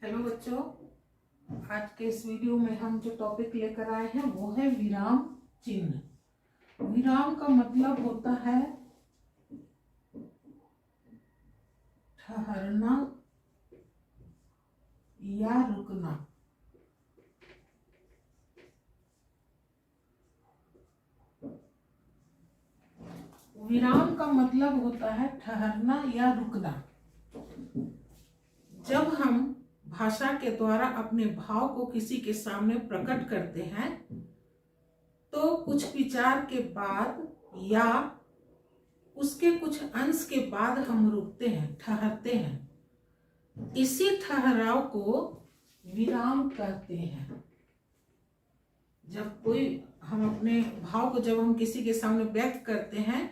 Hello बच्चों, आज के इस वीडियो में हम जो टॉपिक लेकर आए हैं वो है विराम चिन्ह। विराम का मतलब होता है ठहरना या रुकना। विराम का मतलब होता है ठहरना या रुकना। जब हम भाषा के द्वारा अपने भाव को किसी के सामने प्रकट करते हैं तो कुछ विचार के बाद या उसके कुछ अंश के बाद हम रुकते हैं, ठहरते हैं। इसी ठहराव को विराम कहते हैं। जब कोई हम अपने भाव को जब हम किसी के सामने व्यक्त करते हैं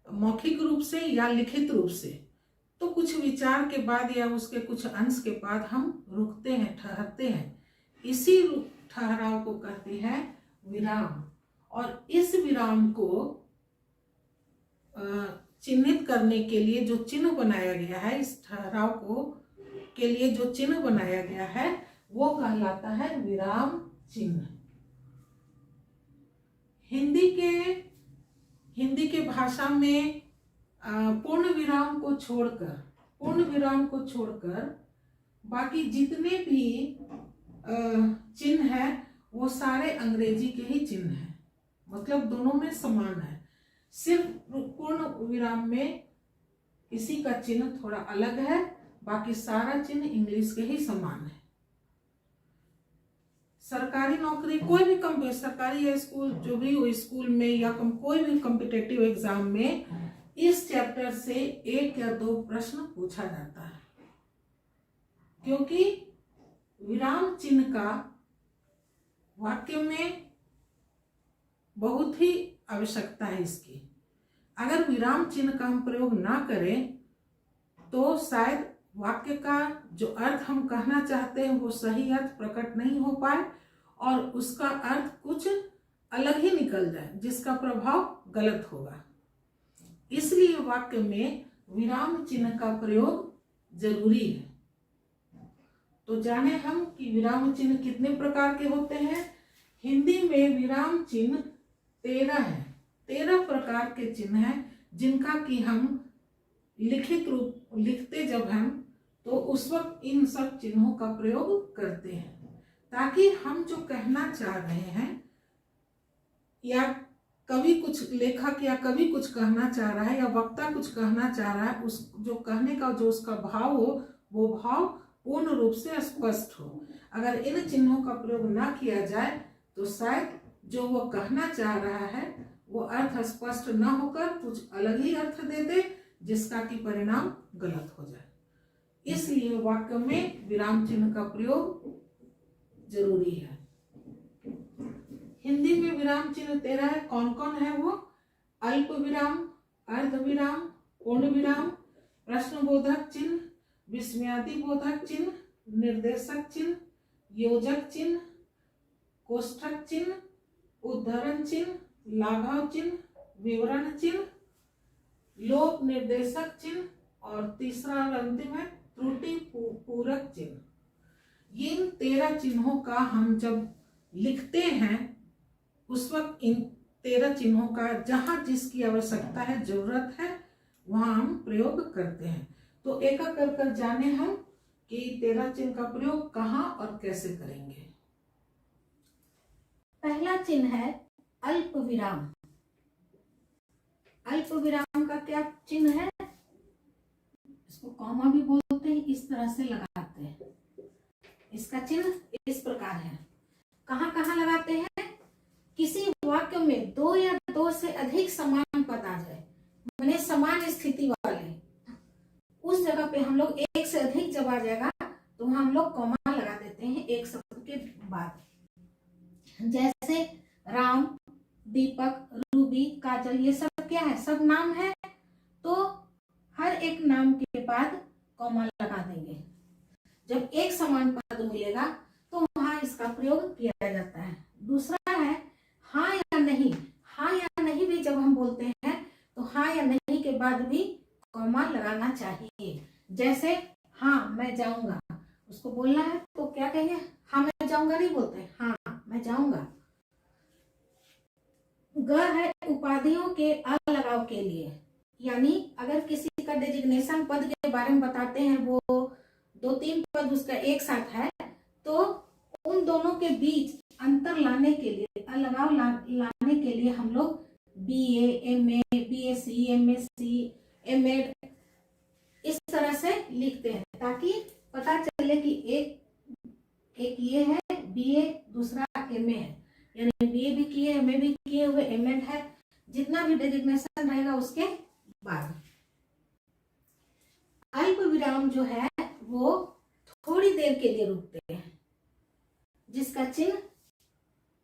मौखिक रूप से या लिखित रूप से, तो कुछ विचार के बाद या उसके कुछ अंश के बाद हम रुकते हैं, ठहरते हैं। इसी ठहराव को कहते हैं विराम। और इस विराम को चिन्हित करने के लिए जो चिन्ह बनाया गया है, इस ठहराव को के लिए जो चिन्ह बनाया गया है वो कहलाता है विराम चिन्ह। हिंदी के भाषा में पूर्ण विराम को छोड़कर बाकी जितने भी चिन्ह है वो सारे अंग्रेजी के ही चिन्ह हैं, मतलब दोनों में समान है। सिर्फ पूर्ण विराम में इसी का चिन्ह थोड़ा अलग है, बाकी सारा चिन्ह इंग्लिश के ही समान है। सरकारी नौकरी कोई भी सरकारी या स्कूल जो भी हो, स्कूल में या कोई भी कॉम्पिटिटिव एग्जाम में इस चैप्टर से 1 या 2 प्रश्न पूछा जाता है, क्योंकि विराम चिन्ह का वाक्य में बहुत ही आवश्यकता है इसकी। अगर विराम चिन्ह का हम प्रयोग ना करें तो शायद वाक्य का जो अर्थ हम कहना चाहते हैं वो सही अर्थ प्रकट नहीं हो पाए और उसका अर्थ कुछ अलग ही निकल जाए, जिसका प्रभाव गलत होगा। इसलिए वाक्य में विराम चिन्ह का प्रयोग जरूरी है। तो जाने हम कि विराम चिन्ह कितने प्रकार के होते हैं। हिंदी में विराम चिन्ह 13 है। 13 प्रकार के चिन्ह हैं जिनका कि हम लिखते जब हम तो उस वक्त इन सब चिन्हों का प्रयोग करते हैं, ताकि हम जो कहना चाह रहे हैं या कभी कुछ लेखक या कभी कुछ कहना चाह रहा है या वक्ता कुछ कहना चाह रहा है, उस जो कहने का जो उसका भाव हो वो भाव पूर्ण रूप से स्पष्ट हो। अगर इन चिन्हों का प्रयोग ना किया जाए तो शायद जो वो कहना चाह रहा है वो अर्थ स्पष्ट न होकर कुछ अलग ही अर्थ दे दे, जिसका कि परिणाम गलत हो जाए। इसलिए वाक्य में विराम चिन्ह का प्रयोग जरूरी है। हिंदी में विराम चिन्ह 13 है। कौन कौन है वो? अल्प विराम, अर्ध विराम, पूर्ण विराम, प्रश्नबोधक चिन्ह, विस्मयादिबोधक चिन्ह, निर्देशक चिन्ह, योजक चिन्ह, कोष्ठक चिन्ह, उद्धरण चिन्ह, लाघव चिन्ह, विवरण चिन्ह, लोक निर्देशक चिन्ह और तीसरा और अंतिम है त्रुटि पूरक चिन्ह। इन 13 चिन्हों का हम जब लिखते हैं उस वक्त इन 13 चिन्हों का जहां जिसकी आवश्यकता है, जरूरत है, वहां हम प्रयोग करते हैं। तो एक एक कर जाने हम कि 13 चिन्ह का प्रयोग कहां और कैसे करेंगे। पहला चिन्ह है अल्प विराम। अल्प विराम का क्या चिन्ह है? इसको कॉमा भी बोलते हैं, इस तरह से लगाते हैं। इसका चिन्ह इस प्रकार है। कहाँ कहाँ लगाते हैं? किसी वाक्य में 2 या 2 से अधिक समान पद आ जाए, माने समान स्थिति वाले, उस जगह पे हम लोग 1 से अधिक जब आ जाएगा तो वहां हम लोग कॉमा लगा देते हैं एक शब्द के बाद। जैसे राम, दीपक, रूबी, काजल, ये सब क्या है? सब नाम है। तो हर एक नाम के बाद कॉमा लगा देंगे। जब एक समान पद मिलेगा तो वहां इसका प्रयोग किया जाता है। दूसरा है हाँ या नहीं। हाँ या नहीं भी जब हम बोलते हैं तो हाँ या नहीं के बाद भी कॉमा लगाना चाहिए। जैसे हाँ मैं जाऊंगा, उसको बोलना है तो क्या कहेंगे, हाँ मैं जाऊंगा नहीं बोलते, हाँ मैं जाऊंगा। ग है उपाधियों के अलगाव के लिए, यानी अगर किसी का डेजिग्नेशन पद के बारे में बताते हैं, वो 2-3 पद उसका एक साथ है, तो उन दोनों के बीच अंतर लाने के लिए, अलगाव लाने के लिए हम लोग BA, MA, BSc, MSc, MAd इस तरह से लिखते हैं, ताकि पता चले कि एक ये है BA, दूसरा MA है, यानी BA भी किए, MA भी किए हुए, MAd है, जितना भी डेजिग्नेशन रहेगा उसके बाद। अल्प विराम जो है वो थोड़ी देर के लिए रुकते हैं, जिसका चिन्ह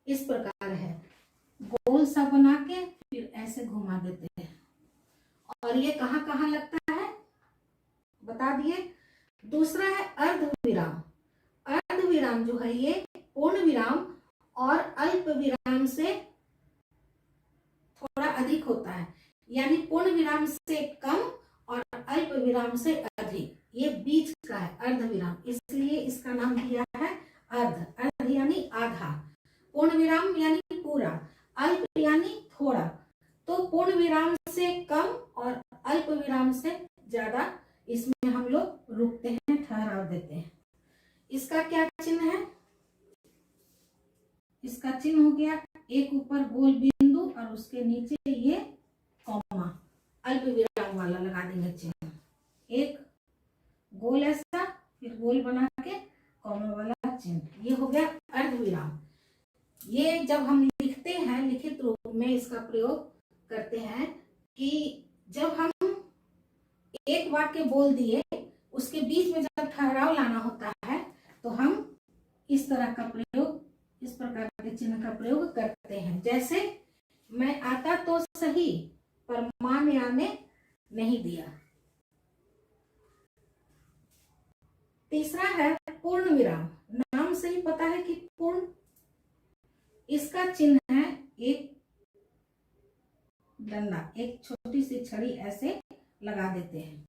इस प्रकार है, गोल सा बना के फिर ऐसे घुमा देते हैं। और ये कहाँ कहाँ लगता है बता दिए। दूसरा है अर्ध विराम। अर्ध विराम जो है ये पूर्ण विराम और अल्प विराम से थोड़ा अधिक होता है, यानी पूर्ण विराम से कम और अल्प विराम से अधिक, ये बीच का है अर्ध विराम, इसलिए इसका नाम दिया है अर्ध। अर्ध यानी आधा, पूर्ण विराम यानी पूरा, अल्प यानी थोड़ा। तो पूर्ण विराम से कम और अल्प विराम से ज्यादा, इसमें हम लोग रुकते हैं, ठहराव देते हैं। इसका क्या चिन्ह है, इसका चिन्ह हो गया एक ऊपर गोल बिंदु और उसके नीचे ये कॉमा, अल्प विराम वाला लगा देंगे चिन्ह, एक गोल ऐसा फिर गोल बना के कॉमा वाला चिन्ह, ये हो गया अर्ध विराम। ये जब हम लिखते हैं लिखित रूप में इसका प्रयोग करते हैं कि जब हम एक वाक्य बोल दिए उसके बीच में जब ठहराव लाना होता है तो हम इस तरह का प्रयोग, इस प्रकार के चिन्ह का प्रयोग करते हैं। जैसे मैं आता तो सही पर मां ने आने नहीं दिया। तीसरा है पूर्ण विराम। नाम से ही पता है कि पूर्ण, इसका चिन्ह है एक डंडा, एक छोटी सी छड़ी ऐसे लगा देते हैं।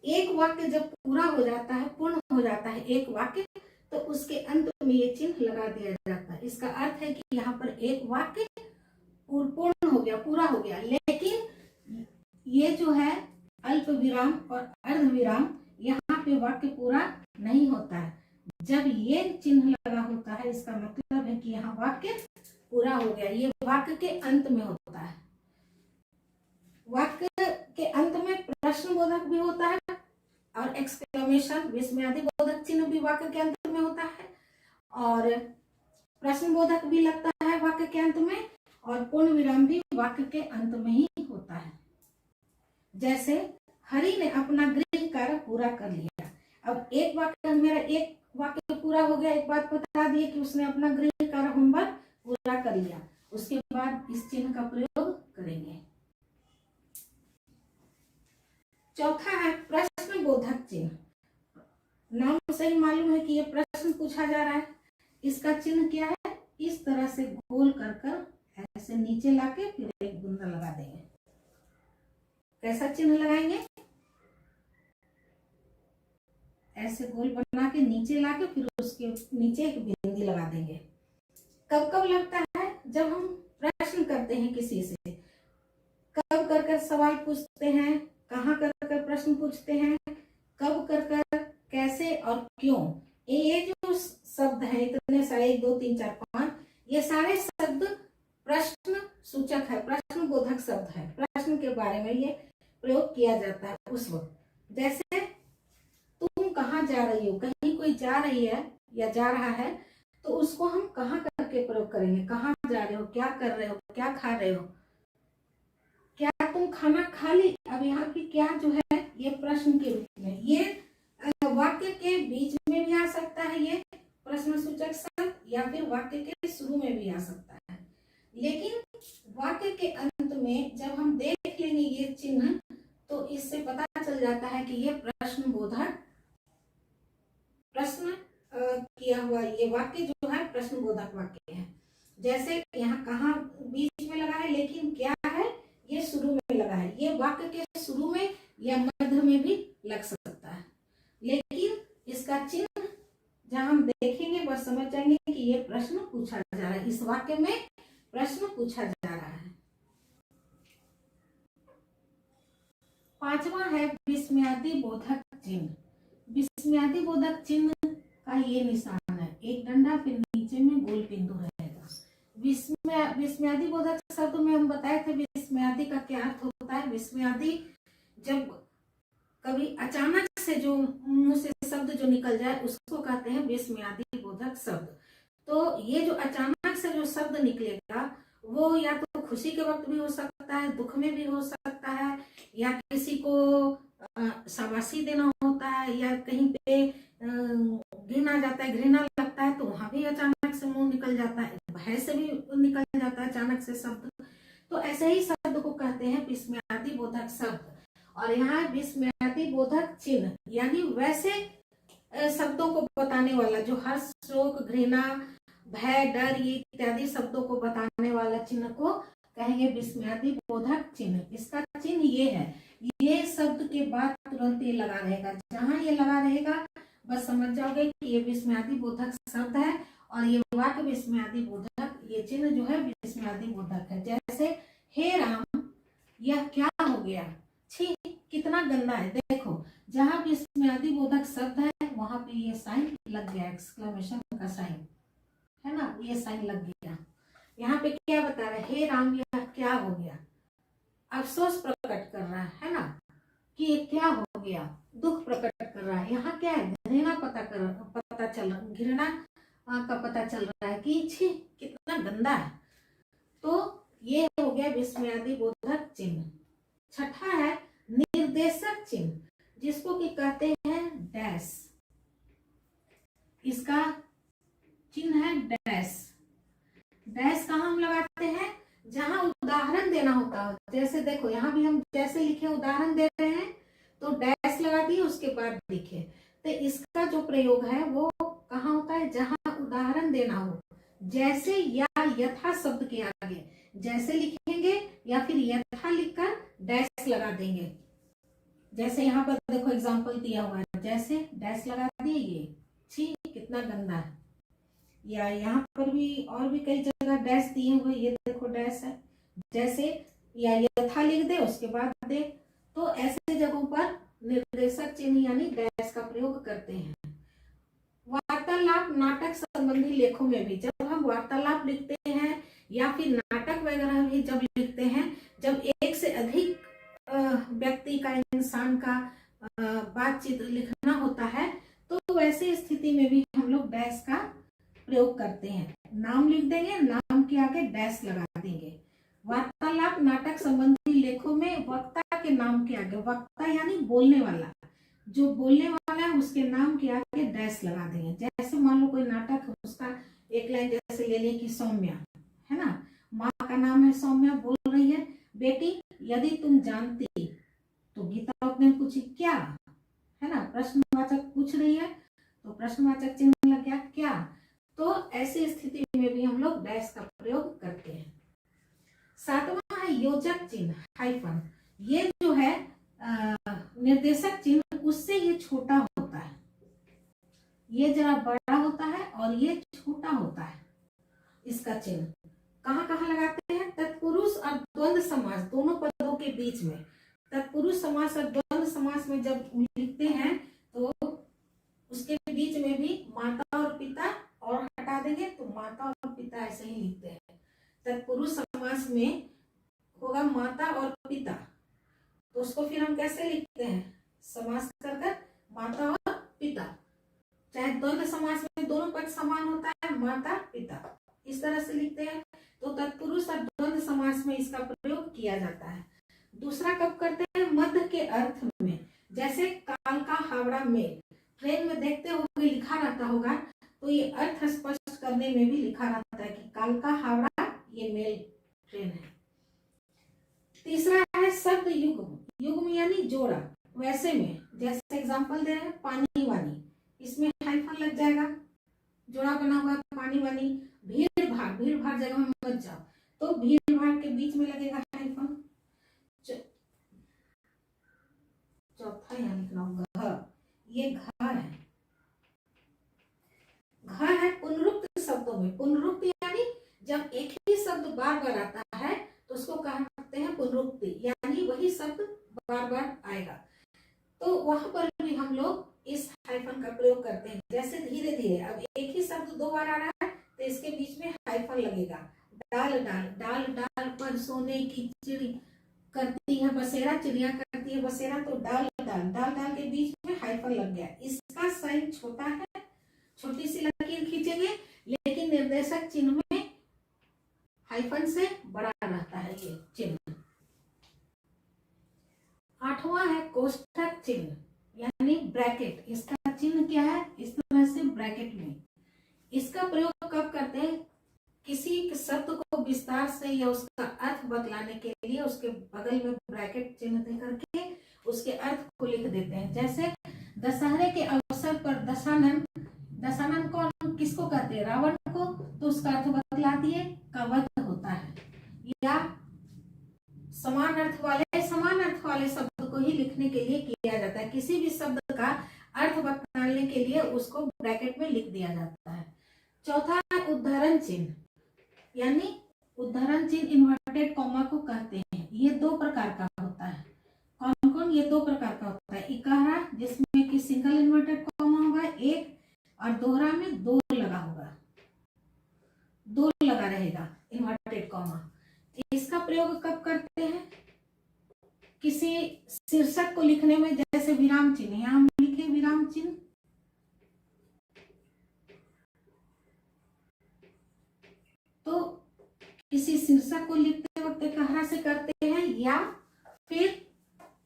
एक वाक्य जब पूरा हो जाता है, पूर्ण हो जाता है एक वाक्य, तो उसके अंत में ये चिन्ह लगा दिया जाता है। इसका अर्थ है कि यहाँ पर एक वाक्य पूर्ण हो गया, पूरा हो गया। लेकिन ये जो है अल्प विराम और अर्ध विराम, यहाँ पे वाक्य पूरा नहीं होता है। जब ये चिन्ह लगा होता है इसका मतलब है कि यहाँ वाक्य पूरा हो गया। ये वाक्य के अंत में होता है। वाक्य के अंत में प्रश्नबोधक भी होता है और एक्सक्लेमेशन विस्मयादि बोधक चिन्ह भी वाक्य के अंत में होता है, और प्रश्नबोधक भी लगता है वाक्य के अंत में, और पूर्ण विराम भी वाक्य के अंत में ही होता है। जैसे हरि ने अपना गृह कार्य पूरा कर लिया। अब एक वाक्य, मेरा एक वाक्य पूरा हो गया, एक बात बता दिए कि उसने अपना गृह कार्य होमवर्क पूरा कर लिया, उसके बाद इस चिन्ह का प्रयोग करेंगे। चौथा है प्रश्न बोधक चिन्ह। नाम से ही मालूम है कि ये प्रश्न पूछा जा रहा है। इसका चिन्ह क्या है, इस तरह से गोल कर कर ऐसे नीचे लाके फिर एक बुंदा लगा देंगे। कैसा चिन्ह लगाएंगे, ऐसे गोल बना के नीचे लाके फिर उसके नीचे एक बिंदी लगा देंगे। कब कब लगता है, जब हम प्रश्न करते हैं किसी से, कब कर कर सवाल पूछते हैं, कहाँ कर कर प्रश्न पूछते हैं, कब कर कर, कैसे और क्यों, ये जो शब्द है इतने सारे 1 2 3 4 5, ये सारे शब्द प्रश्न सूचक है, प्रश्न बोधक शब्द है। प्रश्न के बारे में ये प्रयोग किया जाता है उस वक्त। जैसे तुम कहाँ जा रही हो, कहीं कोई जा रही है या जा रहा है तो उसको हम कहाँ करके प्रयोग करेंगे। कहाँ जा रहे हो, क्या कर रहे हो, क्या खा रहे हो, क्या तुम खाना खा ली। अब यहाँ की क्या जो है ये प्रश्न के रूप में, ये वाक्य के बीच में भी आ सकता है ये प्रश्न सूचक शब्द, या फिर वाक्य के शुरू में भी आ सकता है। लेकिन वाक्य के अंत में जब हम देख लेंगे ये चिन्ह तो इससे पता चल जाता है कि ये प्रश्न बोधक, प्रश्न किया हुआ ये वाक्य जो है प्रश्न बोधक वाक्य है। जैसे यहाँ कहाँ बीच में लगा है, लेकिन क्या है ये शुरू में लगा है। ये वाक्य के शुरू में या मध्य में भी लग सकता है, लेकिन इस इसका चिन्ह जहां हम देखेंगे बस समझ जाएंगे कि ये प्रश्न पूछा जा रहा है, इस वाक्य में प्रश्न पूछा जा रहा है। पांचवा है विस्मयादि बोधक चिन्ह। विस्मयादि बोधक चिन्ह का ये निशान है, एक डंडा फिर नीचे में गोल बिंदु रहेगा। विस्मयादि बोधक शब्द में हम बताए थे विस्मयादि का क्या अर्थ होता है। विस्मयादि जब कभी अचानक से जो मुंह से शब्द जो निकल जाए उसको कहते हैं विस्मयादि बोधक शब्द। तो ये जो अचानक से जो शब्द निकलेगा वो या तो खुशी के वक्त भी हो सकता है, दुख में भी हो सकता है, या किसी को शाबाशी देना होता है, या कहीं पे घृणा जाता है, घृणा लगता है तो वहां भी अचानक से मुंह निकल जाता है, भय से भी निकल जाता है अचानक से शब्द। तो ऐसे ही शब्द को कहते हैं विस्मयादि बोधक शब्द। और यहाँ विस्मयादि बोधक चिन्ह यानी वैसे शब्दों को बताने वाला जो हर्ष, शोक, घृणा, भय, डर ये इत्यादि शब्दों को बताने वाला चिन्ह को कहेंगे विस्मयादि बोधक चिन्ह। इसका चिन्ह ये है, ये शब्द के बाद तुरंत ये लगा रहेगा, जहां ये लगा रहेगा बस समझ जाओगे कि ये विस्मयादि बोधक शब्द है और ये वाक्य विस्मयादि बोधक, ये चिन्ह जो है विस्मयादि बोधक है। जैसे हे राम, यह क्या हो गया, छी कितना गंदा है। देखो जहां विस्मयादि बोधक शब्द है वहां पे ये साइन लग गया, एक्सक्लेमेशन का साइन है ना, ये साइन लग गया। यहाँ पे क्या बता रहा है, हे राम यह क्या हो गया, अफसोस प्रकट कर रहा है ना कि ये क्या हो गया, दुख प्रकट कर रहा है। यहाँ क्या है, घृणा पता चल रहा, घृणा का पता चल रहा है कि छी कितना गंदा है। तो ये हो गया विस्मयादि बोधक चिन्ह। छठा है निर्देशक चिन्ह, जिसको कि कहते हैं डैश। इसका चिन्ह है डैश। डैश कहाँ हम लगाते हैं, जहां उदाहरण देना होता है। जैसे देखो यहाँ भी हम जैसे लिखे उदाहरण दे रहे हैं तो डैश लगा दिए उसके बाद लिखे। तो इसका जो प्रयोग है वो कहाँ होता है, जहां उदाहरण देना हो, जैसे या यथा शब्द के आगे जैसे लिखेंगे या फिर यथा लिखकर डैश लगा देंगे। जैसे यहाँ पर देखो एग्जाम्पल दिया हुआ है, जैसे डैश लगा दिए, ये छी कितना गंदा है। या यहाँ पर भी और भी कई जगह डैश दिए हुए, ये देखो डैश है, जैसे या यथा लिख दे उसके बाद दे। तो ऐसे जगहों पर निर्देशक चिन्ह यानी डैश का प्रयोग करते हैं। वार्तालाप नाटक संबंधी लेखों में भी जब हम वार्तालाप लिखते हैं या फिर नाटक वगैरह भी जब लिखते हैं, जब एक से अधिक व्यक्ति का, इंसान का बातचीत लिखना होता है तो वैसी स्थिति में भी हम लोग डैश का प्रयोग करते हैं। नाम लिख देंगे, नाम के आगे डैश लगा देंगे। वार्तालाप नाटक संबंधी लेखों में वक्ता के नाम के आगे, वक्ता यानी बोलने वाला, जो बोलने वाला है उसके नाम के आगे डैश लगा देंगे। जैसे मान लो कोई नाटक, उसका एक लाइन जैसे ले लिया कि सौम्या है ना, माँ का नाम है सौम्या, बोल रही है बेटी यदि तुम जानती, तो गीता ने पूछी क्या, है ना, प्रश्नवाचक पूछ रही है तो प्रश्नवाचक चिन्ह लग गया क्या। तो ऐसी स्थिति में भी हम लोग डैश का प्रयोग करते हैं। सातवां है योजक चिन्ह, हाइफन। ये जो है निर्देशक चिन्ह, उससे ये छोटा होता है, ये जरा बड़ा होता है और ये छोटा होता है। इसका चिन्ह कहाँ कहाँ लगाते हैं, तत्पुरुष और द्वंद्व समास दोनों पदों के बीच में। तत्पुरुष समास और द्वंद्व समास में जब लिखते हैं तो उसके बीच में भी माता और पिता और हटा देंगे तो माता और पिता ऐसे ही लिखते हैं। तत्पुरुष समास में होगा माता और पिता, तो उसको फिर हम कैसे लिखते हैं, समास कर माता और पिता। चाहे द्वंद्व समास में दोनों पक्ष समान होता है, माता पिता, इस तरह से लिखते हैं। तो तत्पुरुष और द्वंद्व समास में इसका प्रयोग किया जाता है। दूसरा कब करते हैं, मध्य के अर्थ में। जैसे काल का हावड़ा मेल, ट्रेन में देखते होंगे लिखा रहता होगा, तो ये अर्थ स्पष्ट करने में भी लिखा रहता है कि काल का हावड़ा ये मेल ट्रेन है। तीसरा है शब्द युग्म, युग्म यानी जोड़ा। वैसे में जैसे एग्जांपल दे रहे हैं पानी वानी, इसमें हाइफन लग जाएगा, जोड़ा बना हुआ पानी वानी। भीड़ भाड़, भीड़ भाड़ जगह में मत जाओ, तो भीड़ भाड़ के बीच में लगेगा हाइफन। चौथा यहाँ लिखना होगा घ, ये घर है, घ है पुनरुक्त शब्दों में। पुनरुक्त यानी जब एक ही शब्द बार बार आता है तो उसको कहते हैं पुनरुक्ति, यानी वही शब्द बार बार आएगा। तो वहां पर भी हम लोग इस हाइफन का प्रयोग करते हैं। जैसे धीरे धीरे अब एक ही शब्द 2 बार आ रहा है तो इसके बीच में हाइफन लगेगा। डाल डाल, डाल डाल पर सोने की चिड़ी करती है बसेरा, चिड़िया करती है बसेरा, तो डाल डाल, डाल डाल के बीच में हाइफन लग गया। इसका साइन छोटा है, छोटी सी लकीर खींचेंगे, लेकिन निर्देशक चिन्ह में हाइफन से बड़ा रहता है ये चिन्ह। 8वां है कोष्ठक चिन्ह यानी ब्रैकेट। इसका चिन्ह क्या है? इस तरह से ब्रैकेट में। इसका प्रयोग कब करते हैं? किसी शब्द को विस्तार से या उसका अर्थ बतलाने के लिए उसके बगल में ब्रैकेट चिन्ह दे करके उसके अर्थ को लिख देते हैं। जैसे दशहरे के अवसर पर दशानन, दशानन कौन किसको कहते हैं? रावण को, तो उसका अर्थ बतला दिए का वध होता है। या समान अर्थ वाले शब्द को ही लिखने के लिए किया जाता है। किसी भी शब्द का अर्थ बताने के लिए उसको ब्रैकेट में लिख दिया जाता है। चौथा है उद्धरण चिन्ह, यानी उद्धरण चिन्ह इन्वर्टेड कॉमा को कहते हैं। ये 2 प्रकार का होता है। कौन कौन? ये 2 प्रकार का होता है। इकहरा जिसमें कि सिंगल इन्वर्टेड कॉमा होगा 1, और दोहरा में 2 लगा होगा, 2 लगा रहेगा इन्वर्टेड कॉमा। इसका प्रयोग कब करते हैं? किसी शीर्षक को लिखने में, जैसे विराम चिन्ह, यहाँ हम लिखे विराम चिन्ह, तो किसी शीर्षक को लिखते वक्त कहरा से करते हैं, या फिर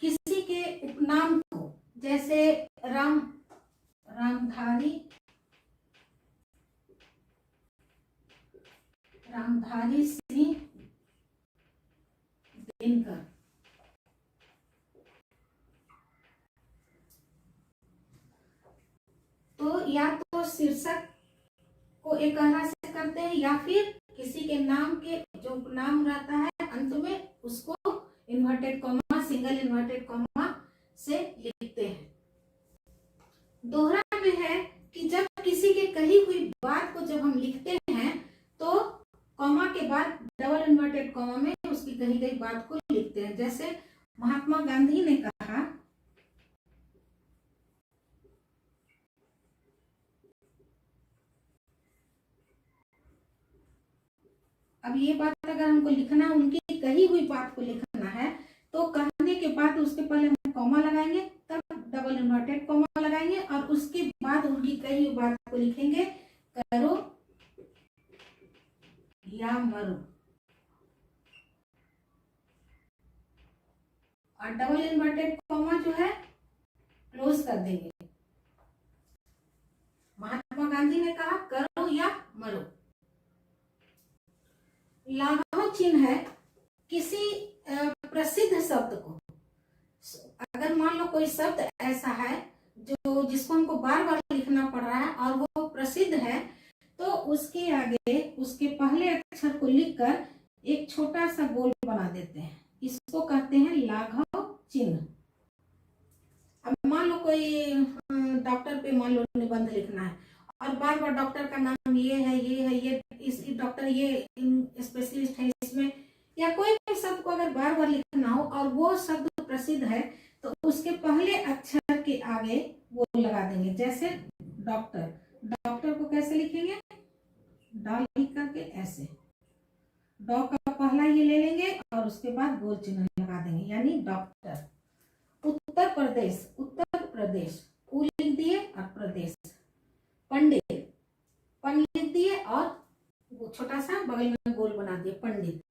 किसी के उपनाम को, जैसे रामधारी सिंह दिनकर, तो या तो शीर्षक को एक कहरा से करते हैं, या फिर किसी के नाम के जो नाम रहता है अंत में उसको inverted comma, single inverted comma से लिखते हैं। दोहरा में है कि जब किसी के कही हुई बात को जब हम लिखते हैं तो कॉमा के बाद डबल इन्वर्टेड कॉमा में उसकी कही गई बात को लिखते हैं। जैसे महात्मा गांधी ने कहा, अब ये बात अगर हमको लिखना, उनकी कही हुई बात को लिखना है, तो कहने के बाद उसके पहले हम कॉमा लगाएंगे, तब डबल इन्वर्टेड कॉमा लगाएंगे, और उसके बाद उनकी कही हुई बात को लिखेंगे, करो या मरो, और डबल इन्वर्टेड कॉमा जो है क्लोज कर देंगे। महात्मा गांधी ने कहा करो या मरो। लाघव चिन्ह है किसी प्रसिद्ध शब्द को, अगर मान लो कोई शब्द ऐसा है जो जिसको हमको बार बार लिखना पड़ रहा है और वो प्रसिद्ध है, तो उसके आगे उसके पहले अक्षर को लिखकर एक छोटा सा गोल बना देते हैं, इसको कहते हैं लाघव चिन्ह। अब मान लो कोई डॉक्टर पे मान लो निबंध लिखना है और बार बार डॉक्टर का नाम ये है, ये इस डॉक्टर ये स्पेशलिस्ट है इसमें, या कोई भी शब्द को अगर बार बार लिखना हो और वो शब्द प्रसिद्ध है, तो उसके पहले अक्षर के आगे वो लगा देंगे। जैसे डॉक्टर, डॉक्टर को कैसे लिखेंगे? डॉ लिख करके ऐसे, डॉ का पहला ये ले लेंगे और उसके बाद गोल चिन्ह लगा देंगे, यानी डॉक्टर। उत्तर प्रदेश, उत्तर प्रदेश, उ लिख दिए और प्रदेश। पंडित, पन लिख दिए और वो छोटा सा बगल में गोल बना दिए, पंडित।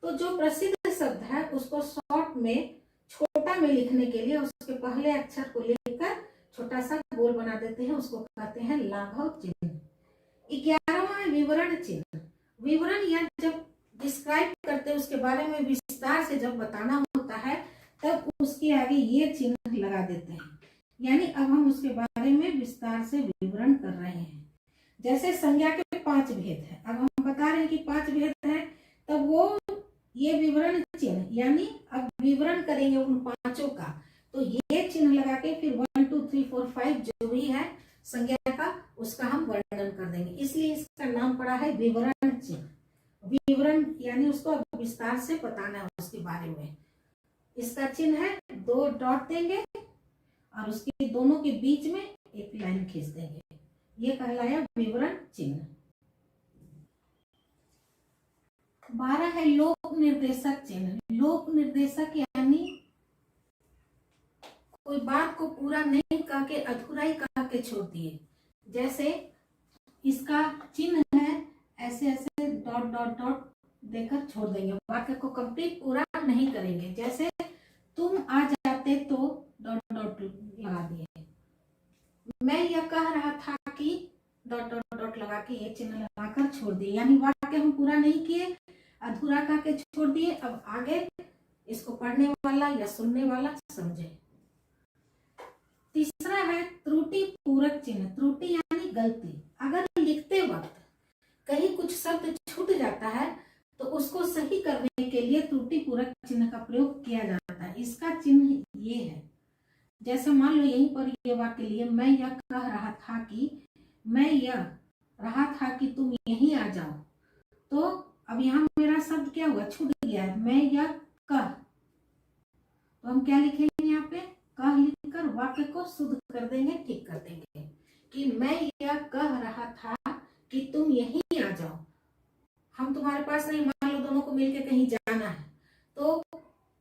तो जो प्रसिद्ध शब्द है उसको शॉर्ट में छोटा में लिखने के लिए उसके पहले अक्षर को लेकर छोटा सा गोल बना देते हैं, उसको कहते हैं लाघव चिन्ह। 11वां विवरण चिन्ह। विवरण या जब डिस्क्राइब करते हैं, उसके बारे में विस्तार से जब बताना होता है, तब उसके आगे ये चिन्ह लगा देते हैं, यानी अब हम उसके बारे में विस्तार से विवरण कर रहे हैं। जैसे संज्ञा के 5 भेद है, अब हम बता रहे हैं कि 5 भेद है, तब वो ये विवरण चिन्ह, यानी अब विवरण करेंगे उन 5 का, तो ये चिन्ह लगा के फिर 1 2 3 4 5 जो भी है संज्ञा का उसका हम वर्णन कर देंगे, इसलिए इसका नाम पड़ा है विवरण चिन्ह। विवरण यानी उसको विस्तार से बताना है उसके बारे में। इसका चिन्ह है 2 डॉट देंगे और उसके दोनों के बीच में एक लाइन खींच देंगे, ये कहलाया विवरण चिन्ह। 12 है लोक निर्देशक चिन्ह। लोक निर्देशक यानी कोई बात को पूरा नहीं कह के अधूरा ही कह के छोड़ दिए। जैसे इसका चिन्ह है ऐसे ऐसे डॉट डॉट डॉट देकर छोड़ देंगे, वाक्य को कंप्लीट पूरा नहीं करेंगे। जैसे तुम आ जाते तो डॉट डॉट लगा दिए। मैं यह कह रहा था कि डॉट डॉट डॉट लगा के ये चिन्ह लगाकर छोड़ दिए, यानी वाक्य हम पूरा नहीं किए, अधूरा कह के छोड़ दिए। अब आगे इसको पढ़ने वाला या सुनने वाला समझे। तीसरा है त्रुटि पूरक चिन्ह। त्रुटि यानी गलती। अगर लिखते वक्त कहीं कुछ शब्द छूट जाता है तो उसको सही करने के लिए त्रुटि पूरक चिन्ह का प्रयोग किया जाता है। इसका चिन्ह ये है, जैसे मान लो यहीं पर ये वाक्य लिए, मैं यह कह रहा था कि, मैं यह रहा था कि तुम यहीं आ जाओ, तो अब यहाँ मेरा शब्द क्या हुआ, छूट गया है। मैं यह कह, तो हम क्या लिखेंगे यहाँ पे, कह लिखकर वाक्य को शुद्ध कर देंगे, ठीक कर देंगे कि मैं यह कह रहा था कि तुम यहीं आ जाओ। हम तुम्हारे पास नहीं, मान लो दोनों को मिलके कहीं जाना है तो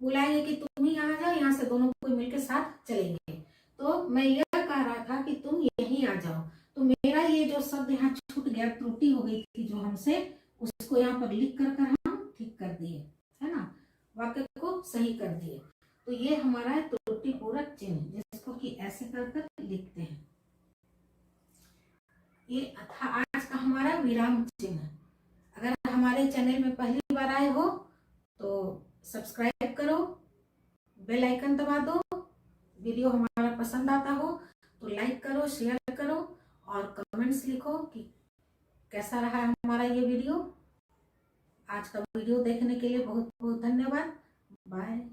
बुलाएंगे कि तुम ही आ जाओ, यहाँ से दोनों को मिलके साथ चलेंगे। तो मैं यह कह रहा था कि तुम यहीं आ जाओ, तो मेरा ये जो शब्द यहाँ छूट गया, त्रुटि हो गई थी जो हमसे, उसको यहाँ पर लिख कर हम ठीक कर दिए, है ना, वाक्य को सही कर दिए। तो ये हमारा है त्रुटि पूरक चिन्ह, जिसको कि ऐसे कर लिखते हैं। ये था आज का हमारा विराम चिन्ह। अगर हमारे चैनल में पहली बार आए हो तो सब्सक्राइब करो, बेल आइकन दबा दो, वीडियो हमारा पसंद आता हो तो लाइक करो, शेयर करो और कमेंट्स लिखो कि कैसा रहा हमारा ये वीडियो। आज का वीडियो देखने के लिए बहुत बहुत धन्यवाद। बाय।